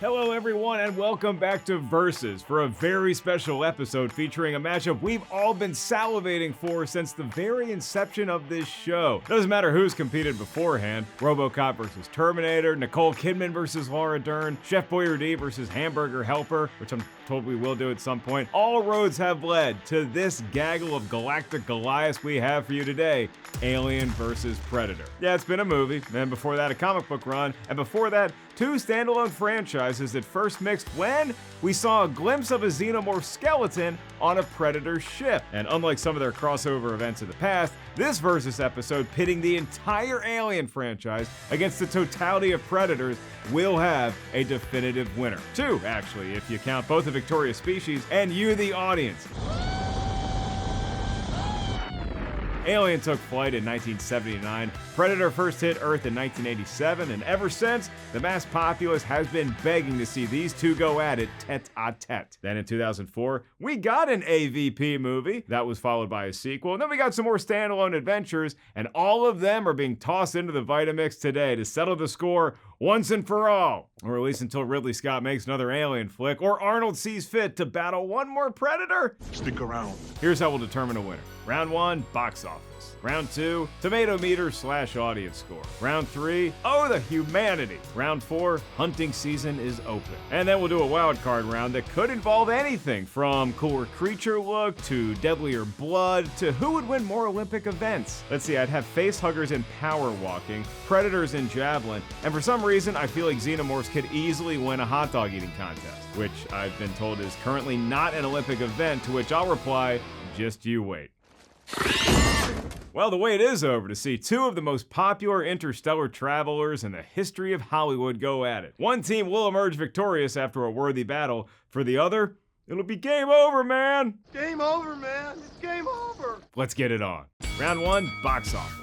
Hello everyone and welcome back to Versus for a very special episode featuring a matchup we've all been salivating for since the very inception of this show. Doesn't matter who's competed beforehand, RoboCop versus Terminator, Nicole Kidman versus Laura Dern, Chef Boyardee versus Hamburger Helper, which I'm told we will do at some point. All roads have led to this gaggle of galactic goliaths we have for you today, Alien versus Predator. Yeah, it's been a movie, and before that a comic book run, and before that two standalone franchises that first mixed when we saw a glimpse of a xenomorph skeleton on a Predator ship. And unlike some of their crossover events of the past, this Versus episode pitting the entire Alien franchise against the totality of Predators will have a definitive winner. Two, actually, if you count both the victorious species and you, the audience. Alien took flight in 1979, Predator first hit Earth in 1987, and ever since, the mass populace has been begging to see these two go at it tete-a-tete. Then in 2004, we got an AVP movie, that was followed by a sequel, and then we got some more standalone adventures, and all of them are being tossed into the Vitamix today to settle the score once and for all. Or at least until Ridley Scott makes another Alien flick, or Arnold sees fit to battle one more Predator. Stick around. Here's how we'll determine a winner. Round 1, box office. Round 2, Tomatometer / audience score. Round 3, oh the humanity. Round 4, hunting season is open. And then we'll do a wild card round that could involve anything from cooler creature look to deadlier blood to who would win more Olympic events. Let's see, I'd have face huggers in power walking, predators in javelin, and for some reason I feel like xenomorphs could easily win a hot dog eating contest, which I've been told is currently not an Olympic event, to which I'll reply, just you wait. Well, the wait is over to see two of the most popular interstellar travelers in the history of Hollywood go at it. One team will emerge victorious after a worthy battle. For the other, it'll be game over, man! Game over, man. It's game over. Let's get it on. Round 1, box office.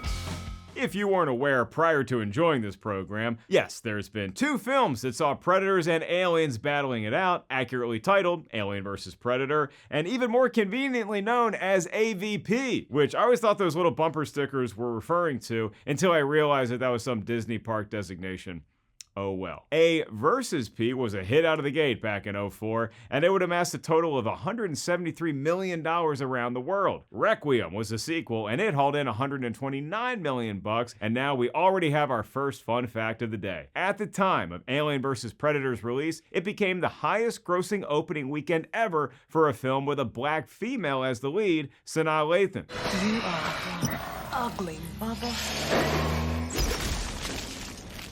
If you weren't aware prior to enjoying this program, yes, there's been two films that saw Predators and Aliens battling it out, accurately titled Alien vs. Predator, and even more conveniently known as AVP, which I always thought those little bumper stickers were referring to until I realized that was some Disney park designation. Oh well. A versus P was a hit out of the gate back in 2004, and it would amass a total of $173 million around the world. Requiem was a sequel, and it hauled in $129 million, and now we already have our first fun fact of the day. At the time of Alien vs. Predator's release, it became the highest grossing opening weekend ever for a film with a black female as the lead, Sanaa Lathan. You are ugly, mother.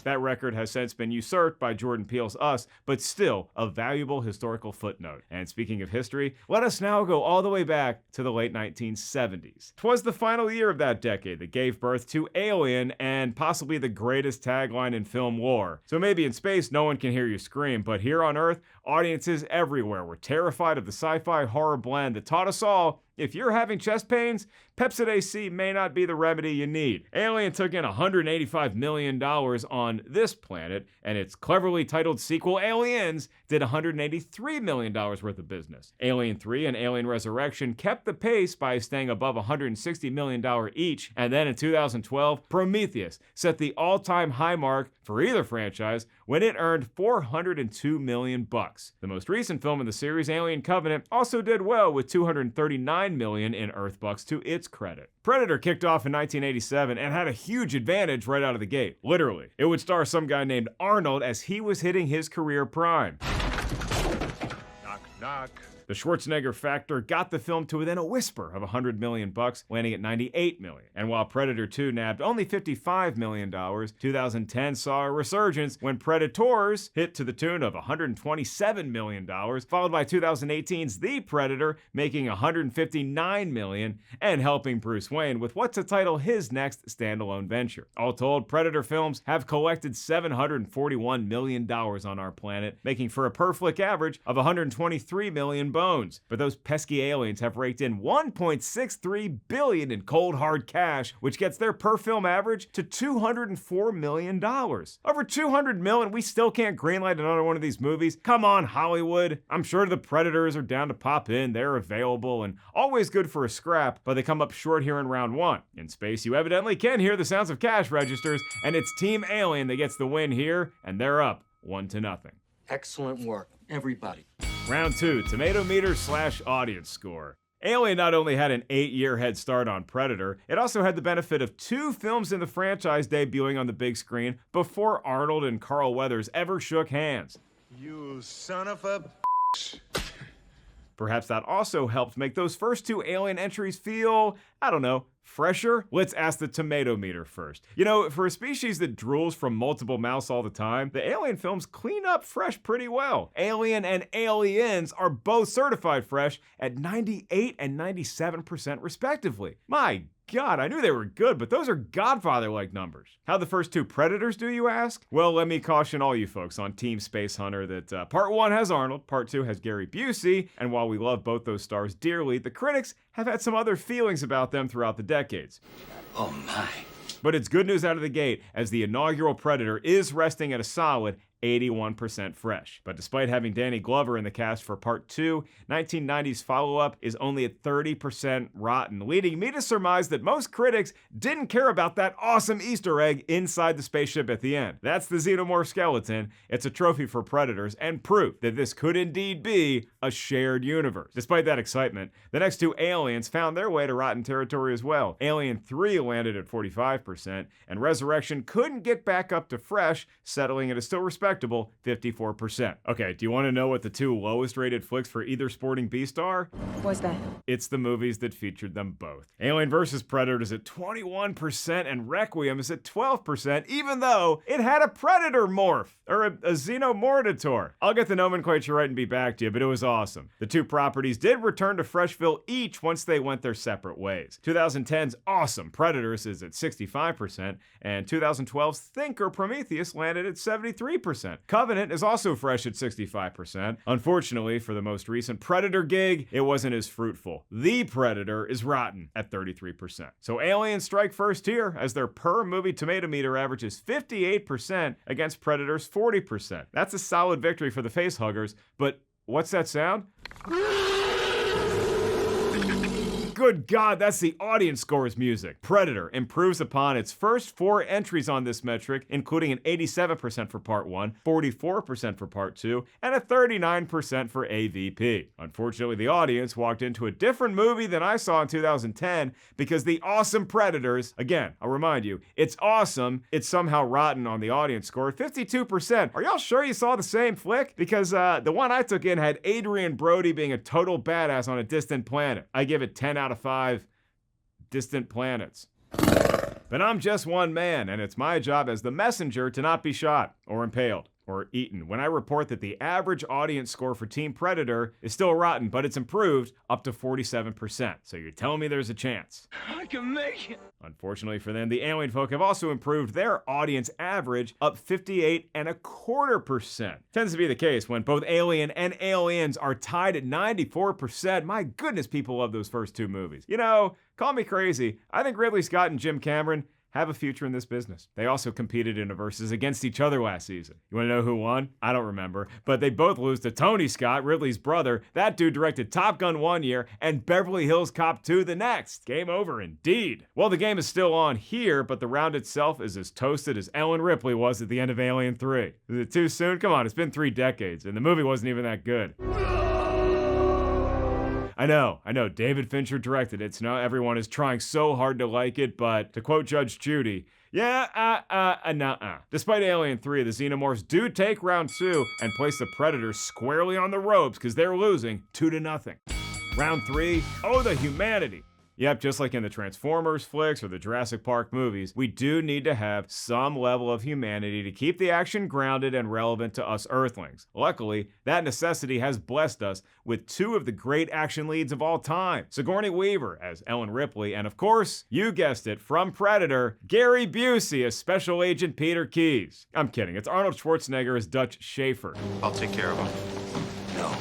That record has since been usurped by Jordan Peele's Us, but still a valuable historical footnote. And speaking of history, let us now go all the way back to the late 1970s. 'Twas the final year of that decade that gave birth to Alien and possibly the greatest tagline in film lore. So maybe in space no one can hear you scream, but here on Earth, audiences everywhere were terrified of the sci-fi horror blend that taught us all, if you're having chest pains, Pepcid AC may not be the remedy you need. Alien took in $185 million on this planet, and its cleverly titled sequel, Aliens, did $183 million worth of business. Alien 3 and Alien Resurrection kept the pace by staying above $160 million each, and then in 2012, Prometheus set the all-time high mark for either franchise when it earned $402 million. The most recent film in the series, Alien Covenant, also did well with $239 million in Earth bucks to its credit. Predator kicked off in 1987 and had a huge advantage right out of the gate. Literally. It would star some guy named Arnold as he was hitting his career prime. Knock, knock. The Schwarzenegger factor got the film to within a whisper of $100 million, landing at $98 million. And while Predator 2 nabbed only $55 million, 2010 saw a resurgence when Predators hit to the tune of $127 million, followed by 2018's The Predator making $159 million and helping Bruce Wayne with what to title his next standalone venture. All told, Predator films have collected $741 million on our planet, making for a per flick average of $123 million bones. But those pesky aliens have raked in $1.63 billion in cold hard cash, which gets their per film average to $204 million. Over $200 million, we still can't greenlight another one of these movies. Come on, Hollywood. I'm sure the Predators are down to pop in. They're available and always good for a scrap, but they come up short here in round one. In space, you evidently can hear the sounds of cash registers, and it's Team Alien that gets the win here, and they're up 1-0. Excellent work, everybody. Round 2, Tomatometer/audience score. Alien not only had an 8-year head start on Predator, it also had the benefit of 2 films in the franchise debuting on the big screen before Arnold and Carl Weathers ever shook hands. You son of a... Perhaps that also helped make those first 2 Alien entries feel, I don't know, fresher? Let's ask the Tomatometer first. You know, for a species that drools from multiple mouths all the time, the Alien films clean up fresh pretty well. Alien and Aliens are both certified fresh at 98 and 97% respectively. My God, I knew they were good, but those are Godfather-like numbers. How the first 2 Predators do, you ask? Well, let me caution all you folks on Team Space Hunter that Part 1 has Arnold, Part 2 has Gary Busey, and while we love both those stars dearly, the critics have had some other feelings about them throughout the decades. Oh my. But it's good news out of the gate, as the inaugural Predator is resting at a solid 81% fresh. But despite having Danny Glover in the cast for Part 2, 1990's follow-up is only at 30% rotten, leading me to surmise that most critics didn't care about that awesome Easter egg inside the spaceship at the end. That's the xenomorph skeleton. It's a trophy for Predators and proof that this could indeed be a shared universe. Despite that excitement, the next 2 Aliens found their way to rotten territory as well. Alien 3 landed at 45%, and Resurrection couldn't get back up to fresh, settling at a still respectable 54%. Okay, do you want to know what the 2 lowest rated flicks for either sporting beast are? What's that? It's the movies that featured them both. Alien vs. Predator is at 21% and Requiem is at 12%, even though it had a Predator morph, or a xenomorph. I'll get the nomenclature right and be back to you, but it was awesome. The 2 properties did return to Freshville each once they went their separate ways. 2010's awesome Predators is at 65%, and 2012's Thinker Prometheus landed at 73%. Covenant is also fresh at 65%. Unfortunately, for the most recent Predator gig, it wasn't as fruitful. The Predator is rotten at 33%. So Aliens strike first here, as their per-movie Tomatometer averages 58% against Predator's 40%. That's a solid victory for the facehuggers, but what's that sound? Good God, that's the audience score's music. Predator improves upon its first 4 entries on this metric, including an 87% for Part 1, 44% for Part 2, and a 39% for AVP. Unfortunately, the audience walked into a different movie than I saw in 2010 because the awesome Predators, again, I'll remind you, it's awesome, it's somehow rotten on the audience score at 52%. Are y'all sure you saw the same flick? Because the one I took in had Adrian Brody being a total badass on a distant planet. I give it 10 out of 5 distant planets. But I'm just one man, and it's my job as the messenger to not be shot or impaled or eaten when I report that the average audience score for Team Predator is still rotten, but it's improved up to 47%. So you're telling me there's a chance? I can make it. Unfortunately for them, the Alien folk have also improved their audience average up 58.25%. Tends to be the case when both Alien and Aliens are tied at 94%. My goodness, people love those first 2 movies. You know, call me crazy, I think Ridley Scott and Jim Cameron have a future in this business. They also competed in a versus against each other last season. You wanna know who won? I don't remember, but they both lose to Tony Scott, Ridley's brother. That dude directed Top Gun one year and Beverly Hills Cop 2 the next. Game over indeed. Well, the game is still on here, but the round itself is as toasted as Ellen Ripley was at the end of Alien 3. Is it too soon? Come on, it's been 3 decades, and the movie wasn't even that good. I know, David Fincher directed it, so now everyone is trying so hard to like it, but to quote Judge Judy, nuh-uh. Despite Alien 3, the Xenomorphs do take round 2 and place the Predators squarely on the ropes because they're losing 2-0. Round 3, oh the humanity. Yep, just like in the Transformers flicks or the Jurassic Park movies, we do need to have some level of humanity to keep the action grounded and relevant to us Earthlings. Luckily, that necessity has blessed us with 2 of the great action leads of all time. Sigourney Weaver as Ellen Ripley, and of course, you guessed it, from Predator, Gary Busey as Special Agent Peter Keyes. I'm kidding, it's Arnold Schwarzenegger as Dutch Schaefer. I'll take care of him. No.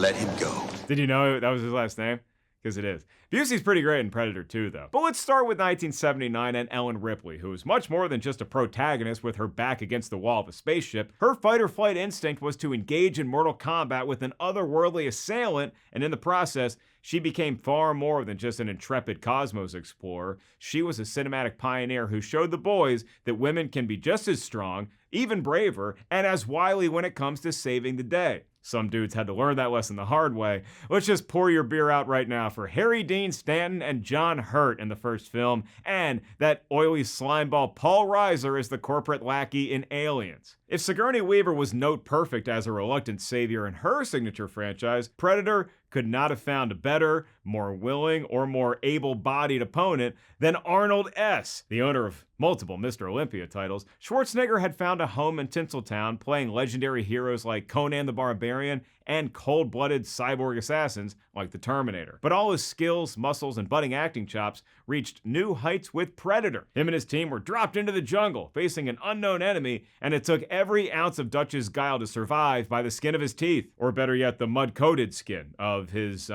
Let him go. Did you know that was his last name? Because it is. Busey's pretty great in Predator 2, though. But let's start with 1979 and Ellen Ripley, who is much more than just a protagonist with her back against the wall of a spaceship. Her fight-or-flight instinct was to engage in mortal combat with an otherworldly assailant, and in the process, she became far more than just an intrepid cosmos explorer. She was a cinematic pioneer who showed the boys that women can be just as strong, even braver, and as wily when it comes to saving the day. Some dudes had to learn that lesson the hard way. Let's just pour your beer out right now for Harry Dean Stanton and John Hurt in the first film, and that oily slimeball Paul Reiser as the corporate lackey in Aliens. If Sigourney Weaver was note perfect as a reluctant savior in her signature franchise, Predator could not have found a better, more willing, or more able-bodied opponent than Arnold S., the owner of multiple Mr. Olympia titles. Schwarzenegger had found a home in Tinseltown, playing legendary heroes like Conan the Barbarian and cold-blooded cyborg assassins like the Terminator. But all his skills, muscles, and budding acting chops reached new heights with Predator. Him and his team were dropped into the jungle, facing an unknown enemy, and it took every ounce of Dutch's guile to survive by the skin of his teeth, or better yet, the mud-coated skin of his,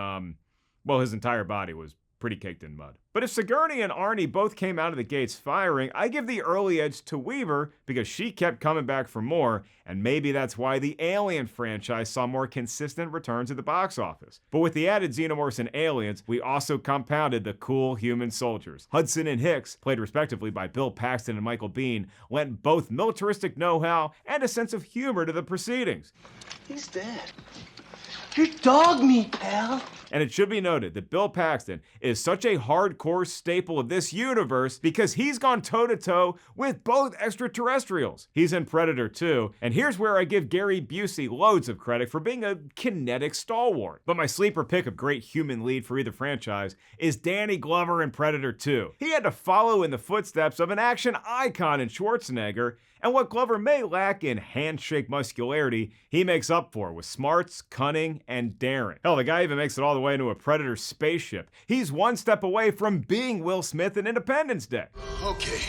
his entire body was pretty caked in mud. But if Sigourney and Arnie both came out of the gates firing, I give the early edge to Weaver because she kept coming back for more, and maybe that's why the Alien franchise saw more consistent returns at the box office. But with the added xenomorphs and aliens, we also compounded the cool human soldiers. Hudson and Hicks, played respectively by Bill Paxton and Michael Biehn, lent both militaristic know-how and a sense of humor to the proceedings. He's dead. You dogged me, pal. And it should be noted that Bill Paxton is such a hardcore staple of this universe because he's gone toe-to-toe with both extraterrestrials. He's in Predator 2, and here's where I give Gary Busey loads of credit for being a kinetic stalwart. But my sleeper pick of great human lead for either franchise is Danny Glover in Predator 2. He had to follow in the footsteps of an action icon in Schwarzenegger, and what Glover may lack in handshake muscularity, he makes up for with smarts, cunning, and daring. Hell, the guy even makes it all the way into a Predator spaceship. He's one step away from being Will Smith in Independence Day. Okay,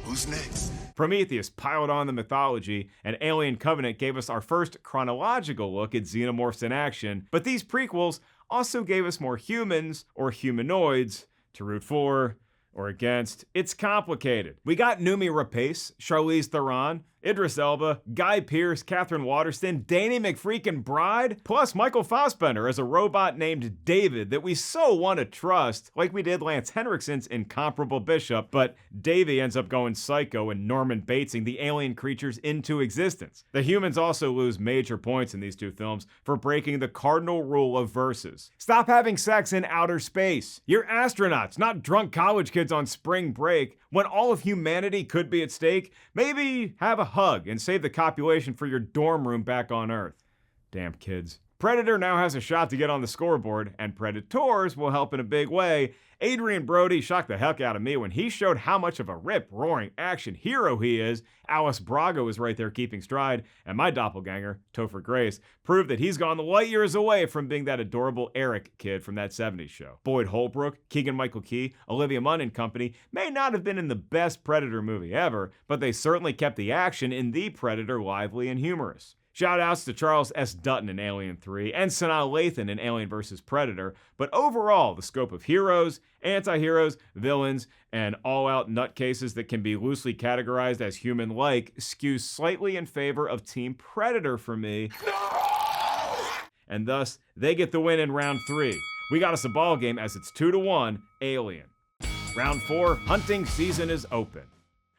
who's next? Prometheus piled on the mythology, and Alien Covenant gave us our first chronological look at xenomorphs in action, but these prequels also gave us more humans, or humanoids, to root for or against. It's complicated. We got Noomi Rapace, Charlize Theron, Idris Elba, Guy Pearce, Catherine Waterston, Danny McFreakin Bride, plus Michael Fassbender as a robot named David that we so want to trust, like we did Lance Henriksen's incomparable Bishop, but Davey ends up going psycho and Norman Batesing the alien creatures into existence. The humans also lose major points in these two films for breaking the cardinal rule of verses. Stop having sex in outer space. You're astronauts, not drunk college kids on spring break. When all of humanity could be at stake, maybe have a hug and save the copulation for your dorm room back on Earth. Damn kids. Predator now has a shot to get on the scoreboard, and Predators will help in a big way. Adrian Brody shocked the heck out of me when he showed how much of a rip-roaring action hero he is. Alice Braga was right there keeping stride, and my doppelganger, Topher Grace, proved that he's gone the light years away from being that adorable Eric kid from that 70s show. Boyd Holbrook, Keegan-Michael Key, Olivia Munn and company may not have been in the best Predator movie ever, but they certainly kept the action in the Predator lively and humorous. Shoutouts to Charles S. Dutton in Alien 3 and Sanaa Lathan in Alien vs. Predator, but overall, the scope of heroes, anti-heroes, villains, and all-out nutcases that can be loosely categorized as human-like skews slightly in favor of Team Predator for me. And thus, they get the win in round 3. We got us a ball game as it's 2-1, Alien. Round 4, hunting season is open.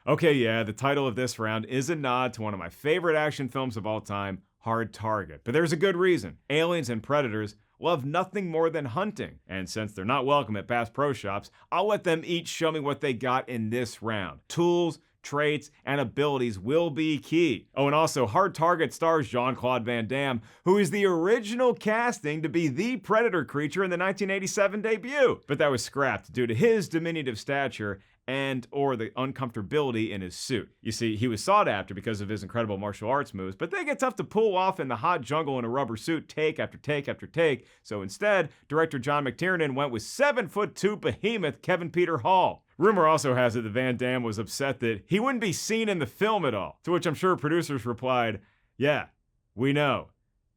Okay, yeah, the title of this round is a nod to one of my favorite action films of all time, Hard Target. But there's a good reason. Aliens and Predators love nothing more than hunting. And since they're not welcome at Bass Pro Shops, I'll let them each show me what they got in this round. Tools, traits, and abilities will be key. Oh, and also, Hard Target stars Jean-Claude Van Damme, who is the original casting to be the Predator creature in the 1987 debut. But that was scrapped due to his diminutive stature and or the uncomfortability in his suit. You see, he was sought after because of his incredible martial arts moves, but they get tough to pull off in the hot jungle in a rubber suit take after take after take, so instead, director John McTiernan went with 7'2" behemoth Kevin Peter Hall. Rumor also has it that Van Damme was upset that he wouldn't be seen in the film at all, to which I'm sure producers replied, "Yeah, we know.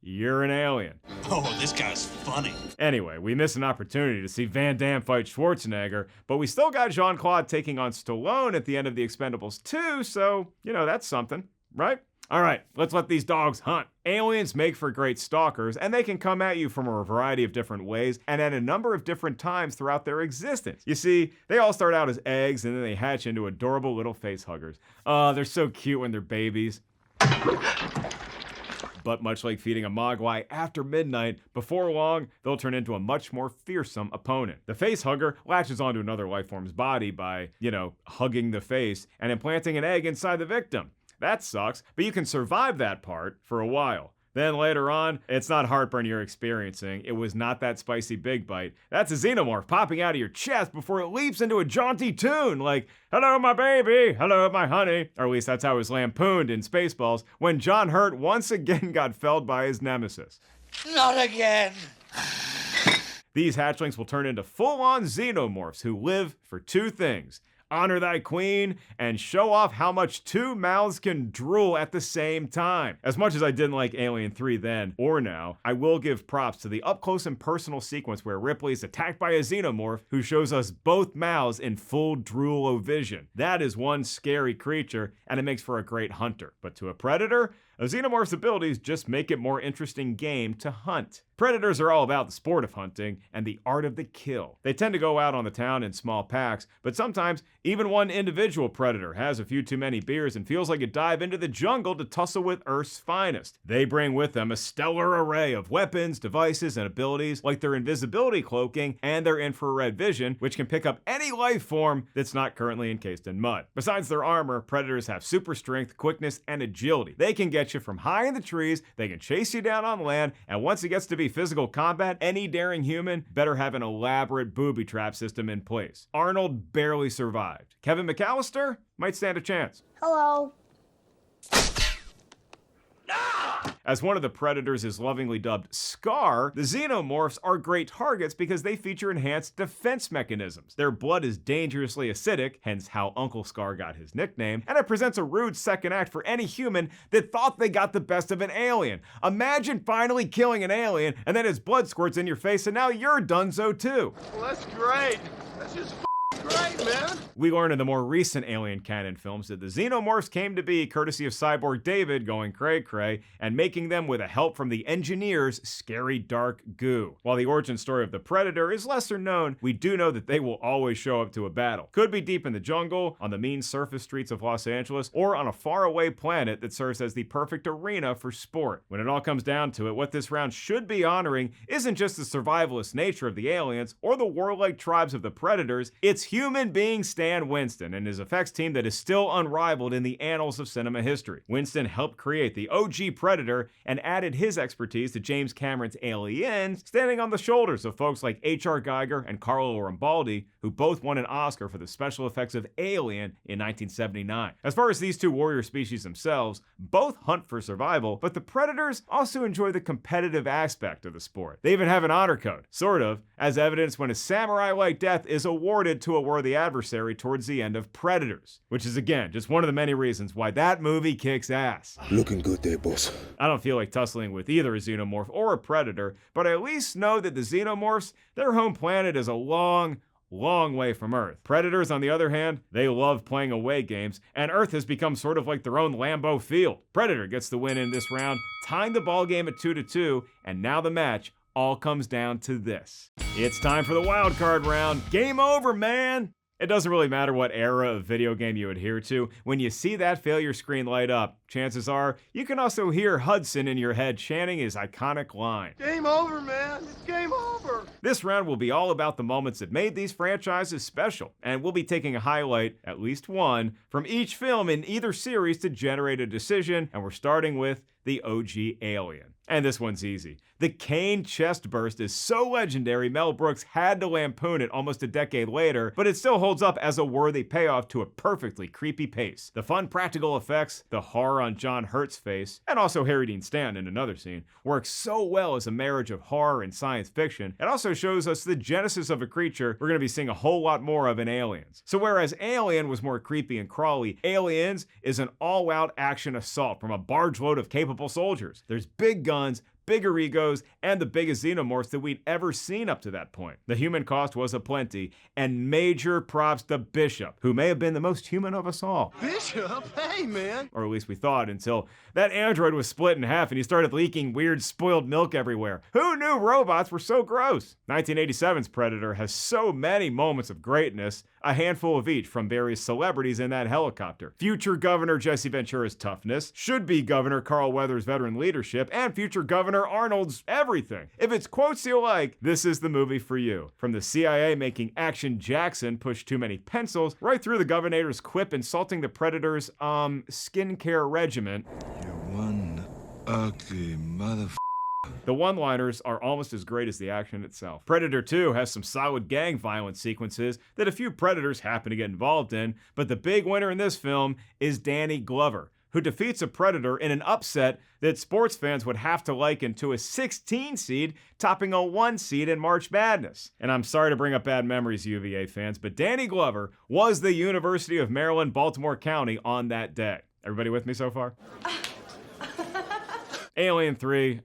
You're an alien." Oh, this guy's funny. Anyway, we missed an opportunity to see Van Damme fight Schwarzenegger, but we still got Jean-Claude taking on Stallone at the end of The Expendables 2, so, that's something, right? All right, let's let these dogs hunt. Aliens make for great stalkers, and they can come at you from a variety of different ways and at a number of different times throughout their existence. You see, they all start out as eggs and then they hatch into adorable little face huggers. Oh, they're so cute when they're babies. But much like feeding a mogwai after midnight, before long, they'll turn into a much more fearsome opponent. The face hugger latches onto another lifeform's body by, hugging the face and implanting an egg inside the victim. That sucks, but you can survive that part for a while. Then later on, it's not heartburn you're experiencing. It was not that spicy big bite. That's a xenomorph popping out of your chest before it leaps into a jaunty tune like, "Hello, my baby. Hello, my honey." Or at least that's how it was lampooned in Spaceballs when John Hurt once again got felled by his nemesis. Not again. These hatchlings will turn into full-on xenomorphs who live for two things: honor thy queen, and show off how much two mouths can drool at the same time. As much as I didn't like Alien 3 then, or now, I will give props to the up-close and personal sequence where Ripley is attacked by a xenomorph who shows us both mouths in full drool-o-vision. That is one scary creature, and it makes for a great hunter. But to a predator, a xenomorph's abilities just make it more interesting game to hunt. Predators are all about the sport of hunting and the art of the kill. They tend to go out on the town in small packs, but sometimes even one individual predator has a few too many beers and feels like a dive into the jungle to tussle with Earth's finest. They bring with them a stellar array of weapons, devices, and abilities like their invisibility cloaking and their infrared vision, which can pick up any life form that's not currently encased in mud. Besides their armor, predators have super strength, quickness, and agility. They can get you from high in the trees, they can chase you down on land, and once it gets to be physical combat, any daring human better have an elaborate booby trap system in place. Arnold barely survived. Kevin McAllister might stand a chance. Hello. As one of the predators is lovingly dubbed Scar, the xenomorphs are great targets because they feature enhanced defense mechanisms. Their blood is dangerously acidic, hence how Uncle Scar got his nickname, and it presents a rude second act for any human that thought they got the best of an alien. Imagine finally killing an alien and then his blood squirts in your face and now you're donezo too. Well, that's great. That's just great, man. We learn in the more recent Alien canon films that the xenomorphs came to be courtesy of Cyborg David going cray-cray and making them with the help from the engineers' scary dark goo. While the origin story of the Predator is lesser known, we do know that they will always show up to a battle. Could be deep in the jungle, on the mean surface streets of Los Angeles, or on a faraway planet that serves as the perfect arena for sport. When it all comes down to it, what this round should be honoring isn't just the survivalist nature of the aliens or the warlike tribes of the Predators, it's human being Stan Winston and his effects team that is still unrivaled in the annals of cinema history. Winston helped create the OG Predator and added his expertise to James Cameron's Aliens, standing on the shoulders of folks like H.R. Geiger and Carlo Rambaldi, who both won an Oscar for the special effects of Alien in 1979. As far as these two warrior species themselves, both hunt for survival, but the Predators also enjoy the competitive aspect of the sport. They even have an honor code, sort of, as evidenced when a samurai-like death is awarded to a worthy adversary towards the end of Predators, which is again just one of the many reasons why that movie kicks ass. Looking good there, boss. I don't feel like tussling with either a xenomorph or a predator, but I at least know that the xenomorphs, their home planet is a long way from Earth. Predators, on the other hand, they love playing away games, and Earth has become sort of like their own Lambeau Field. Predator gets the win in this round, tying the ball game at 2-2, and now the match all comes down to this. It's time for the wild card round. Game over, man! It doesn't really matter what era of video game you adhere to. When you see that failure screen light up, chances are you can also hear Hudson in your head chanting his iconic line. Game over, man. It's game over. This round will be all about the moments that made these franchises special, and we'll be taking a highlight, at least one, from each film in either series to generate a decision, and we're starting with the OG Alien. And this one's easy. The Kane chest burst is so legendary, Mel Brooks had to lampoon it almost a decade later, but it still holds up as a worthy payoff to a perfectly creepy pace. The fun practical effects, the horror on John Hurt's face, and also Harry Dean Stanton in another scene, work so well as a marriage of horror and science fiction. It also shows us the genesis of a creature we're going to be seeing a whole lot more of in Aliens. So whereas Alien was more creepy and crawly, Aliens is an all-out action assault from a barge load of capable soldiers. There's big guns, bigger egos, and the biggest xenomorphs that we'd ever seen up to that point. The human cost was aplenty, and major props to Bishop, who may have been the most human of us all. Bishop? Hey, man. Or at least we thought, until that android was split in half and he started leaking weird spoiled milk everywhere. Who knew robots were so gross? 1987's Predator has so many moments of greatness, a handful of each from various celebrities in that helicopter. Future Governor Jesse Ventura's toughness, should-be Governor Carl Weathers' veteran leadership, and future Governor Arnold's everything. If it's quotes you like, this is the movie for you. From the CIA making Action Jackson push too many pencils, right through the Governor's quip insulting the Predator's, skincare regimen. You're one ugly mother. The one-liners are almost as great as the action itself. Predator 2 has some solid gang violence sequences that a few Predators happen to get involved in, but the big winner in this film is Danny Glover, who defeats a Predator in an upset that sports fans would have to liken to a 16 seed topping a 1 seed in March Madness. And I'm sorry to bring up bad memories, UVA fans, but Danny Glover was the University of Maryland, Baltimore County on that day. Everybody with me so far? Alien 3,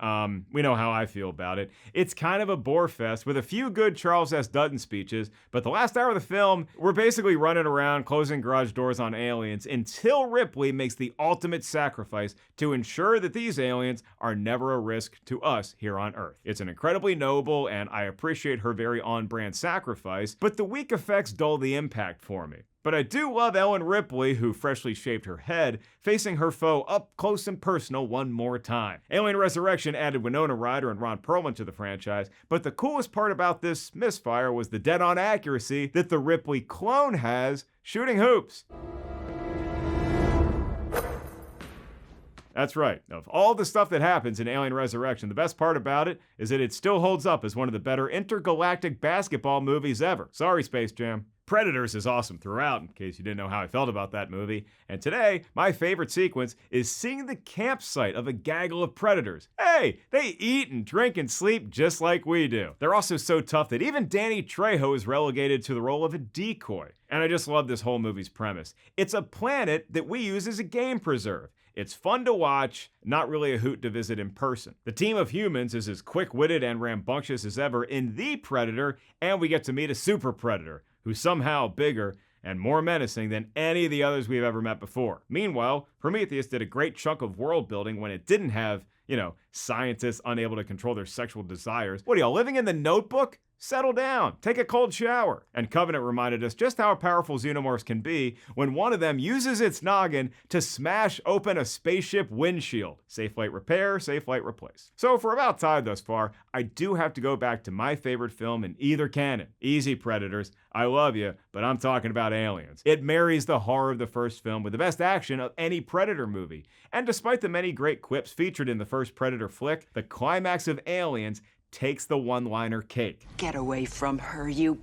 we know how I feel about it. It's kind of a bore fest with a few good Charles S. Dutton speeches, but the last hour of the film, we're basically running around closing garage doors on aliens until Ripley makes the ultimate sacrifice to ensure that these aliens are never a risk to us here on Earth. It's an incredibly noble, and I appreciate her very on-brand sacrifice, but the weak effects dull the impact for me. But I do love Ellen Ripley, who freshly shaved her head, facing her foe up close and personal one more time. Alien Resurrection added Winona Ryder and Ron Perlman to the franchise, but the coolest part about this misfire was the dead-on accuracy that the Ripley clone has shooting hoops. That's right. Of all the stuff that happens in Alien Resurrection, the best part about it is that it still holds up as one of the better intergalactic basketball movies ever. Sorry, Space Jam. Predators is awesome throughout, in case you didn't know how I felt about that movie. And today, my favorite sequence is seeing the campsite of a gaggle of predators. Hey, they eat and drink and sleep just like we do. They're also so tough that even Danny Trejo is relegated to the role of a decoy. And I just love this whole movie's premise. It's a planet that we use as a game preserve. It's fun to watch, not really a hoot to visit in person. The team of humans is as quick-witted and rambunctious as ever in The Predator, and we get to meet a super predator, who's somehow bigger and more menacing than any of the others we've ever met before. Meanwhile, Prometheus did a great chunk of world building when it didn't have, scientists unable to control their sexual desires. What are y'all, living in the Notebook? Settle down, take a cold shower. And Covenant reminded us just how powerful xenomorphs can be when one of them uses its noggin to smash open a spaceship windshield. Safe flight repair, safe flight replace. So for about time thus far, I do have to go back to my favorite film in either canon. Easy, Predators. I love you, but I'm talking about Aliens. It marries the horror of the first film with the best action of any Predator movie. And despite the many great quips featured in the first Predator flick, the climax of Aliens takes the one-liner cake. Get away from her, you.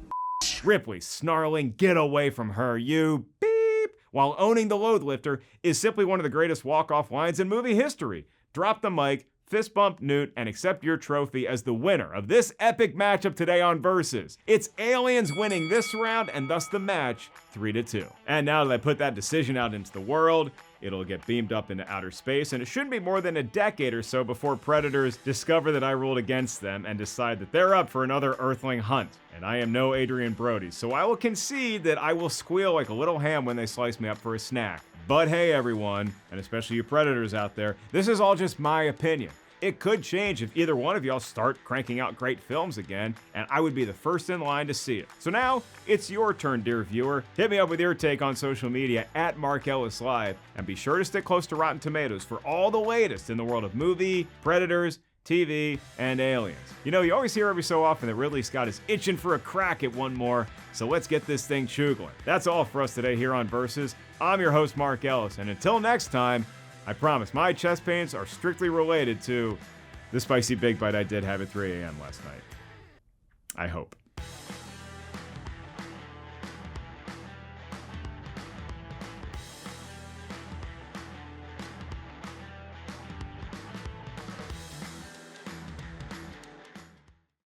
Ripley snarling, "Get away from her, you beep," while owning the load lifter is simply one of the greatest walk-off lines in movie history. Drop the mic, fist bump Newt, and accept your trophy as the winner of this epic matchup today on Versus. It's Aliens winning this round and thus the match 3-2. And now that I put that decision out into the world, it'll get beamed up into outer space, and it shouldn't be more than a decade or so before Predators discover that I ruled against them and decide that they're up for another Earthling hunt. And I am no Adrian Brody, so I will concede that I will squeal like a little ham when they slice me up for a snack. But hey everyone, and especially you Predators out there, this is all just my opinion. It could change if either one of y'all start cranking out great films again, and I would be the first in line to see it. So now, it's your turn, dear viewer. Hit me up with your take on social media at Mark Ellis Live, and be sure to stick close to Rotten Tomatoes for all the latest in the world of movie, Predators, TV, and aliens. You always hear every so often that Ridley Scott is itching for a crack at one more, so let's get this thing chugling. That's all for us today here on Versus. I'm your host, Mark Ellis, and until next time, I promise my chest pains are strictly related to the spicy big bite I did have at 3 a.m. last night. I hope.